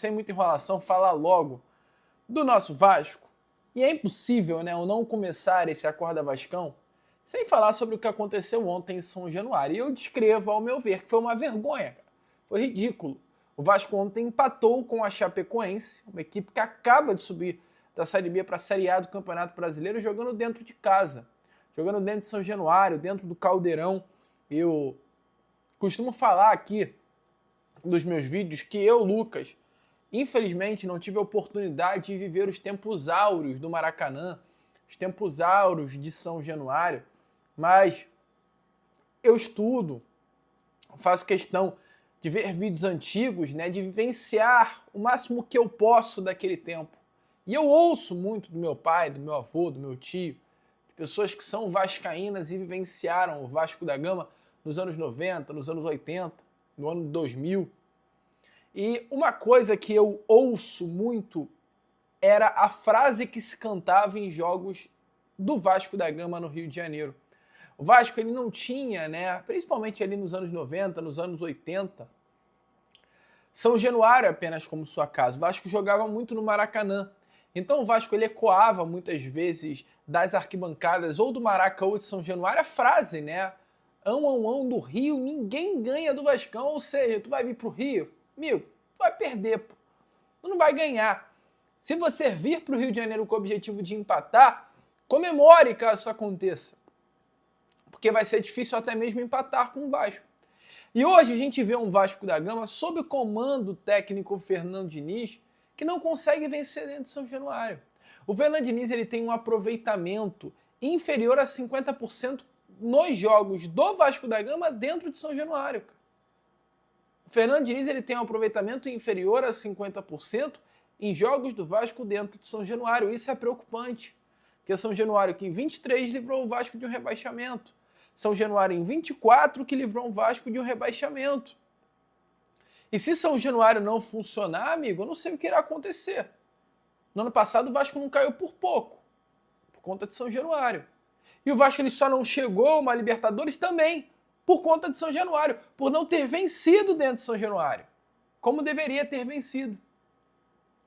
sem muita enrolação, falar logo do nosso Vasco. E é impossível, né, eu não começar esse Acorda Vascão sem falar sobre o que aconteceu ontem em São Januário. E eu descrevo, ao meu ver, que foi uma vergonha, cara. Foi ridículo. O Vasco ontem empatou com a Chapecoense, uma equipe que acaba de subir da Série B para a Série A do Campeonato Brasileiro, jogando dentro de casa, jogando dentro de São Januário, dentro do Caldeirão. Eu costumo falar aqui nos meus vídeos que eu, Lucas, infelizmente não tive a oportunidade de viver os tempos áureos do Maracanã, os tempos áureos de São Januário, mas eu estudo, faço questão de ver vídeos antigos, né, de vivenciar o máximo que eu posso daquele tempo. E eu ouço muito do meu pai, do meu avô, do meu tio, de pessoas que são vascaínas e vivenciaram o Vasco da Gama nos anos 90, nos anos 80, no ano 2000. E uma coisa que eu ouço muito era a frase que se cantava em jogos do Vasco da Gama no Rio de Janeiro. O Vasco ele não tinha, né, principalmente ali nos anos 90, nos anos 80, São Januário apenas como sua casa. O Vasco jogava muito no Maracanã. Então o Vasco ele ecoava muitas vezes das arquibancadas ou do Maraca ou de São Januário a frase, né? Ão do Rio, ninguém ganha do Vascão. Ou seja, tu vai vir pro Rio, amigo, tu vai perder, pô. Tu não vai ganhar. Se você vir pro Rio de Janeiro com o objetivo de empatar, comemore caso isso aconteça. Porque vai ser difícil até mesmo empatar com o Vasco. E hoje a gente vê um Vasco da Gama sob o comando técnico Fernando Diniz, que não consegue vencer dentro de São Januário. O Fernando Diniz ele tem um aproveitamento inferior a 50% nos jogos do Vasco da Gama dentro de São Januário. O Fernando Diniz ele tem um aproveitamento inferior a 50% em jogos do Vasco dentro de São Januário. Isso é preocupante, porque São Januário que em 23 livrou o Vasco de um rebaixamento. São Januário em 24 que livrou o Vasco de um rebaixamento. E se São Januário não funcionar, amigo, eu não sei o que irá acontecer. No ano passado o Vasco não caiu por pouco, por conta de São Januário. E o Vasco ele só não chegou a uma Libertadores também por conta de São Januário, por não ter vencido dentro de São Januário, como deveria ter vencido,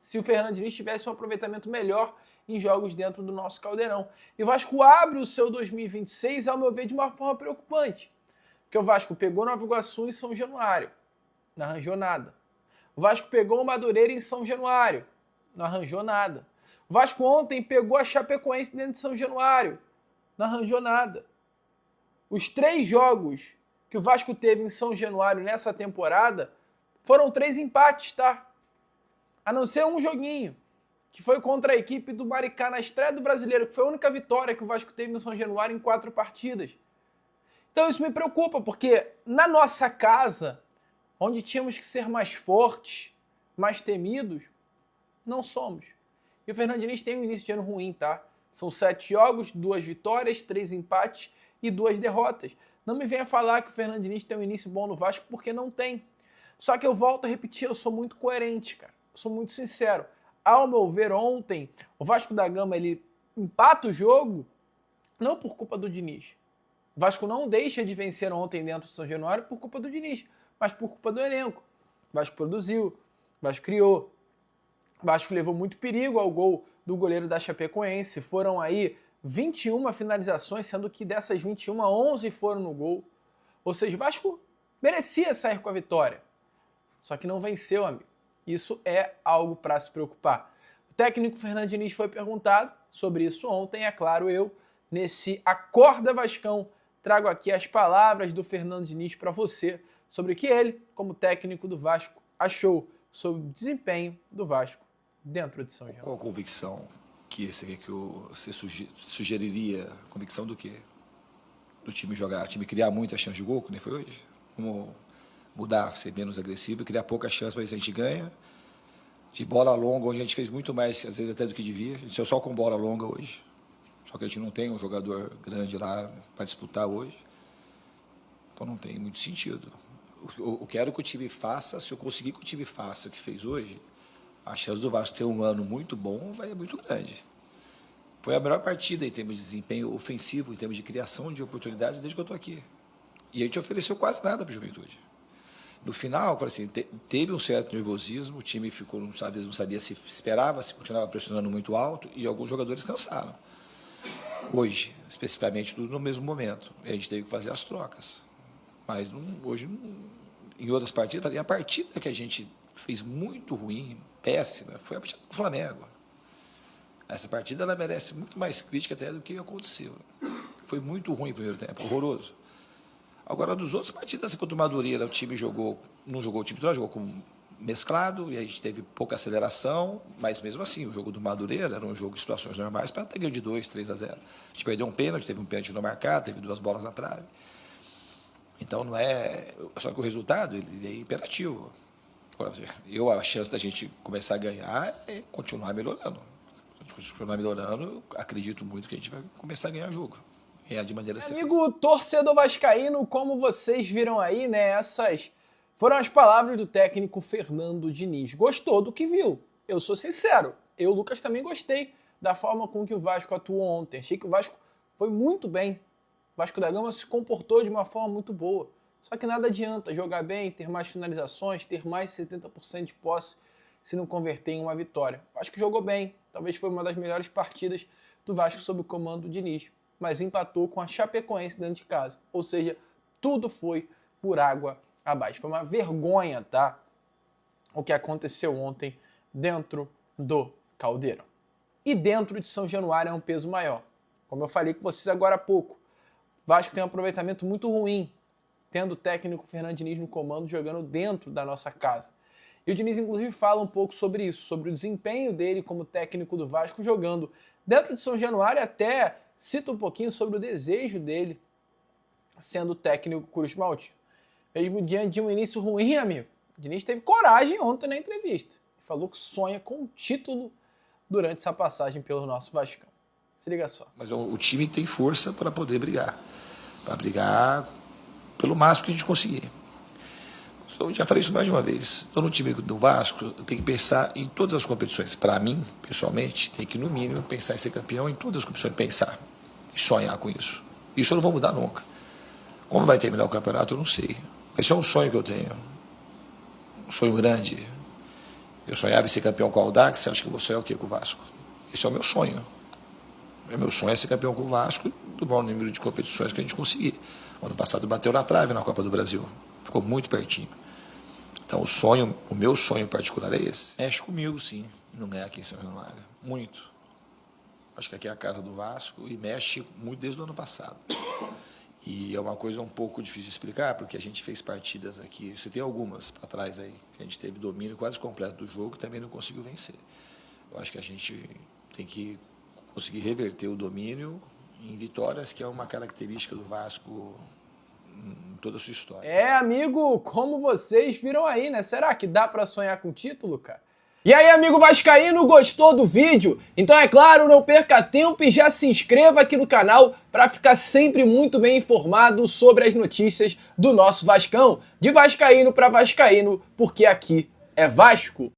se o Fernando Diniz tivesse um aproveitamento melhor em jogos dentro do nosso Caldeirão. E o Vasco abre o seu 2026, ao meu ver, de uma forma preocupante, porque o Vasco pegou Nova Iguaçu em São Januário, não arranjou nada. O Vasco pegou o Madureira em São Januário, não arranjou nada. O Vasco ontem pegou a Chapecoense dentro de São Januário, não arranjou nada. Os 3 jogos que o Vasco teve em São Januário nessa temporada foram 3 empates, tá? A não ser um joguinho, que foi contra a equipe do Maricá na estreia do Brasileiro, que foi a única vitória que o Vasco teve no São Januário em 4 partidas. Então isso me preocupa, porque na nossa casa, onde tínhamos que ser mais fortes, mais temidos, não somos. E o Fernando Diniz tem um início de ano ruim, tá? São 7 jogos, 2 vitórias, 3 empates e 2 derrotas. Não me venha falar que o Fernando Diniz tem um início bom no Vasco, porque não tem. Só que eu volto a repetir, eu sou muito coerente, cara. Eu sou muito sincero. Ao meu ver, ontem, o Vasco da Gama ele empata o jogo não por culpa do Diniz. O Vasco não deixa de vencer ontem dentro de São Januário por culpa do Diniz, mas por culpa do elenco. O Vasco produziu, o Vasco criou, o Vasco levou muito perigo ao gol do goleiro da Chapecoense. Foram aí 21 finalizações, sendo que dessas 21, 11 foram no gol. Ou seja, o Vasco merecia sair com a vitória. Só que não venceu, amigo. Isso é algo para se preocupar. O técnico Fernando Diniz foi perguntado sobre isso ontem. É claro, eu, nesse Acorda Vascão, trago aqui as palavras do Fernando Diniz para você sobre o que ele, como técnico do Vasco, achou sobre o desempenho do Vasco dentro de São Januário. Qual a convicção que você sugeriria? Convicção do quê? Do time jogar, time criar muita chance de gol, que nem foi hoje? Vamos mudar, ser menos agressivo e criar pouca chance para ver se a gente ganha. De bola longa, onde a gente fez muito mais, às vezes até do que devia. A gente saiu só com bola longa hoje. Só que a gente não tem um jogador grande lá para disputar hoje. Então não tem muito sentido. Eu quero que o time faça, se eu conseguir que o time faça o que fez hoje, a chance do Vasco ter um ano muito bom vai ser muito grande. Foi a melhor partida em termos de desempenho ofensivo, em termos de criação de oportunidades desde que eu estou aqui. E a gente ofereceu quase nada para a Juventude. No final, assim, teve um certo nervosismo, o time ficou, às vezes não sabia se esperava, se continuava pressionando muito alto, e alguns jogadores cansaram. Hoje, especificamente, tudo no mesmo momento. E a gente teve que fazer as trocas. Mas hoje, em outras partidas, e a partida que a gente fez muito ruim, péssima, foi a partida do Flamengo. Essa partida ela merece muito mais crítica até do que aconteceu. Foi muito ruim o primeiro tempo, horroroso. Agora, dos outros partidas, assim, contra o Madureira, o time não jogou o time titular, jogou com mesclado, e a gente teve pouca aceleração, mas mesmo assim, o jogo do Madureira era um jogo de situações normais para ter ganho de 2, 3-0. A gente perdeu um pênalti, teve um pênalti não marcado, teve 2 bolas na trave. Então, não é... Só que o resultado ele é imperativo. Agora, a chance da gente começar a ganhar é continuar melhorando. Se a gente continuar melhorando, eu acredito muito que a gente vai começar a ganhar jogo. De maneira Amigo torcedor vascaíno, como vocês viram aí, né, essas foram as palavras do técnico Fernando Diniz. Gostou do que viu? Eu sou sincero, eu, Lucas, também gostei da forma com que o Vasco atuou ontem. Achei que o Vasco foi muito bem. O Vasco da Gama se comportou de uma forma muito boa. Só que nada adianta jogar bem, ter mais finalizações, ter mais de 70% de posse se não converter em uma vitória. O Vasco jogou bem, talvez foi uma das melhores partidas do Vasco sob o comando do Diniz, mas empatou com a Chapecoense dentro de casa. Ou seja, tudo foi por água abaixo. Foi uma vergonha, tá? O que aconteceu ontem dentro do Caldeirão. E dentro de São Januário é um peso maior. Como eu falei com vocês agora há pouco, o Vasco tem um aproveitamento muito ruim, tendo o técnico Fernando Diniz no comando, jogando dentro da nossa casa. E o Diniz, inclusive, fala um pouco sobre isso, sobre o desempenho dele como técnico do Vasco jogando dentro de São Januário, e até cita um pouquinho sobre o desejo dele sendo técnico Cruz Maltino. Mesmo diante de um início ruim, amigo, o Diniz teve coragem ontem na entrevista. Falou que sonha com um título durante essa passagem pelo nosso Vascão. Se liga só. Mas o time tem força para poder brigar. Para brigar pelo máximo que a gente conseguir. Eu já falei isso mais de uma vez. Então, no time do Vasco, tem que pensar em todas as competições. Para mim, pessoalmente, tem que, no mínimo, pensar em ser campeão em todas as competições. Pensar e sonhar com isso. Isso eu não vou mudar nunca. Como vai terminar o campeonato, eu não sei. Esse é um sonho que eu tenho. Um sonho grande. Eu sonhava em ser campeão com o Audax, você acha que eu vou sonhar o quê com o Vasco? Esse é o meu sonho. O meu sonho é ser campeão com o Vasco do maior número de competições que a gente conseguir. O ano passado bateu na trave na Copa do Brasil. Ficou muito pertinho. Então o meu sonho particular é esse. Mexe comigo, sim, não ganhar aqui em São Januário. Muito. Acho que aqui é a casa do Vasco e mexe muito desde o ano passado. E é uma coisa um pouco difícil de explicar, porque a gente fez partidas aqui, você tem algumas para trás aí, que a gente teve domínio quase completo do jogo e também não conseguiu vencer. Eu acho que a gente tem que conseguir reverter o domínio em vitórias, que é uma característica do Vasco em toda a sua história. É, amigo, como vocês viram aí, né? Será que dá pra sonhar com título, cara? E aí, amigo vascaíno, gostou do vídeo? Então, é claro, não perca tempo e já se inscreva aqui no canal para ficar sempre muito bem informado sobre as notícias do nosso Vascão. De vascaíno para vascaíno, porque aqui é Vasco.